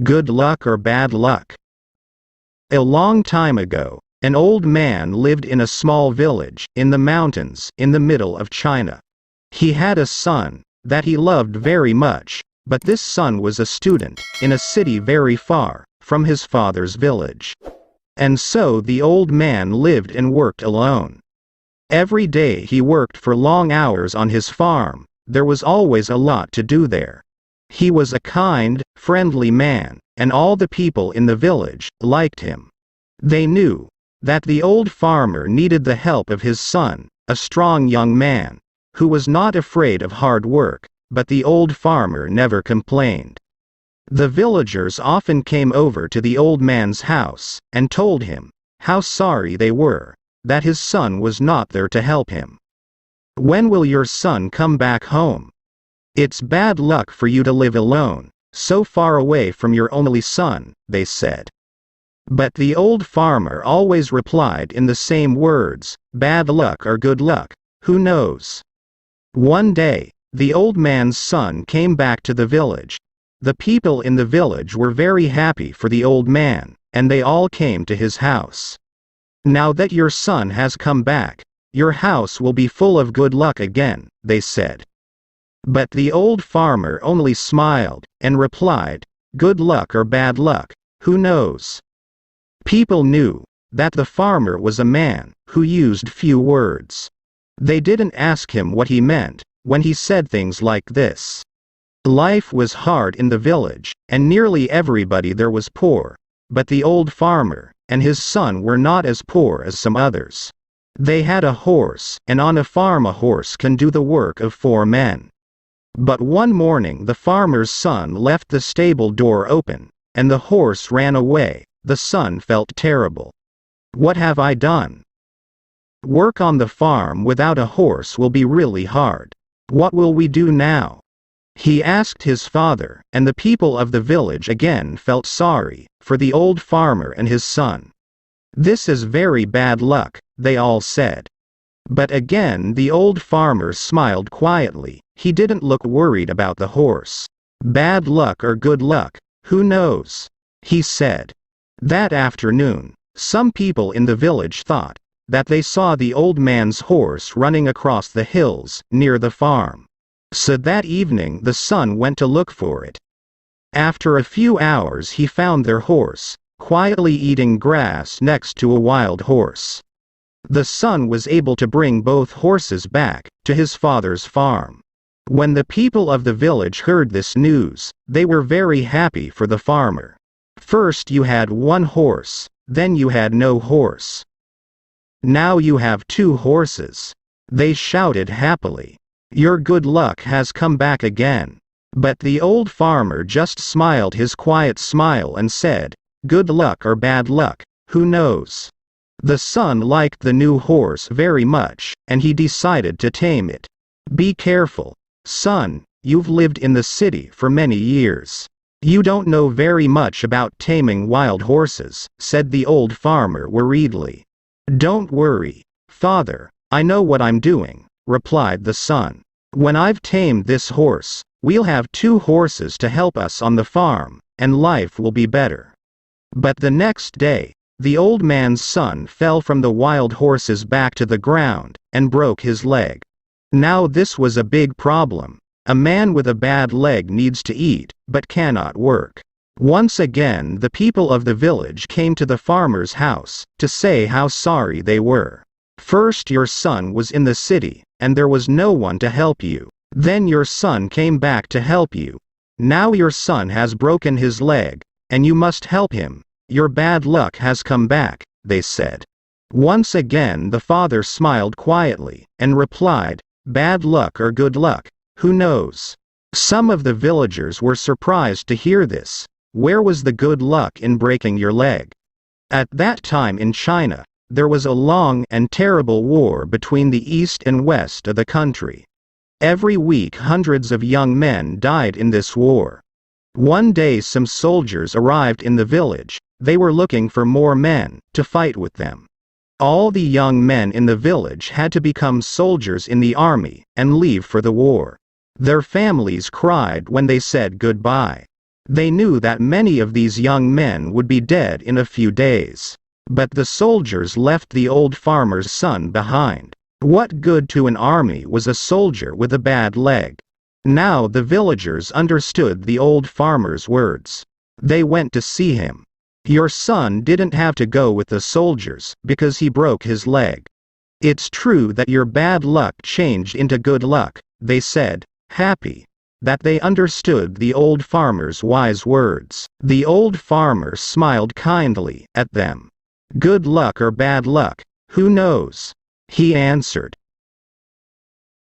Good luck or bad luck? A long time ago, an old man lived in a small village, in the mountains, in the middle of China. He had a son that he loved very much, but this son was a student, in a city very far from his father's village. And so the old man lived and worked alone. Every day he worked for long hours on his farm. There was always a lot to do there. He was a kind, friendly man, and all the people in the village liked him. They knew that the old farmer needed the help of his son, a strong young man, who was not afraid of hard work, but the old farmer never complained. The villagers often came over to the old man's house, and told him how sorry they were that his son was not there to help him. "When will your son come back home? It's bad luck for you to live alone, so far away from your only son," they said. But the old farmer always replied in the same words, "Bad luck or good luck, who knows?" One day, the old man's son came back to the village. The people in the village were very happy for the old man, and they all came to his house. "Now that your son has come back, your house will be full of good luck again," they said. But the old farmer only smiled, and replied, "Good luck or bad luck, who knows?" People knew that the farmer was a man who used few words. They didn't ask him what he meant when he said things like this. Life was hard in the village, and nearly everybody there was poor, but the old farmer and his son were not as poor as some others. They had a horse, and on a farm a horse can do the work of 4 men. But one morning the farmer's son left the stable door open, and the horse ran away. The son felt terrible. "What have I done? Work on the farm without a horse will be really hard. What will we do now?" He asked his father, and the people of the village again felt sorry for the old farmer and his son. "This is very bad luck," they all said. But again the old farmer smiled quietly. He didn't look worried about the horse. "Bad luck or good luck, who knows?" he said. That afternoon, some people in the village thought that they saw the old man's horse running across the hills near the farm. So that evening the son went to look for it. After a few hours he found their horse, quietly eating grass next to a wild horse. The son was able to bring both horses back to his father's farm. When the people of the village heard this news, they were very happy for the farmer. First you had 1 horse, then you had no horse. Now you have 2 horses. They shouted happily. "Your good luck has come back again." But the old farmer just smiled his quiet smile and said, "Good luck or bad luck, who knows?" The son liked the new horse very much, and he decided to tame it. "Be careful, son, you've lived in the city for many years. You don't know very much about taming wild horses," said the old farmer worriedly. "Don't worry, father, I know what I'm doing," replied the son. "When I've tamed this horse, we'll have 2 horses to help us on the farm, and life will be better." But the next day, the old man's son fell from the wild horse's back to the ground, and broke his leg. Now this was a big problem. A man with a bad leg needs to eat, but cannot work. Once again the people of the village came to the farmer's house, to say how sorry they were. "First your son was in the city, and there was no one to help you. Then your son came back to help you. Now your son has broken his leg, and you must help him. Your bad luck has come back," they said. Once again the father smiled quietly, and replied, "Bad luck or good luck, who knows?" Some of the villagers were surprised to hear this. Where was the good luck in breaking your leg? At that time in China, there was a long and terrible war between the east and west of the country. Every week hundreds of young men died in this war. One day some soldiers arrived in the village. They were looking for more men to fight with them. All the young men in the village had to become soldiers in the army and leave for the war. Their families cried when they said goodbye. They knew that many of these young men would be dead in a few days. But the soldiers left the old farmer's son behind. What good to an army was a soldier with a bad leg? Now the villagers understood the old farmer's words. They went to see him. Your son didn't have to go with the soldiers because he broke his leg. It's true that your bad luck changed into good luck, they said, happy that they understood the old farmer's wise words. The old farmer smiled kindly at them. Good luck or bad luck, who knows? He answered.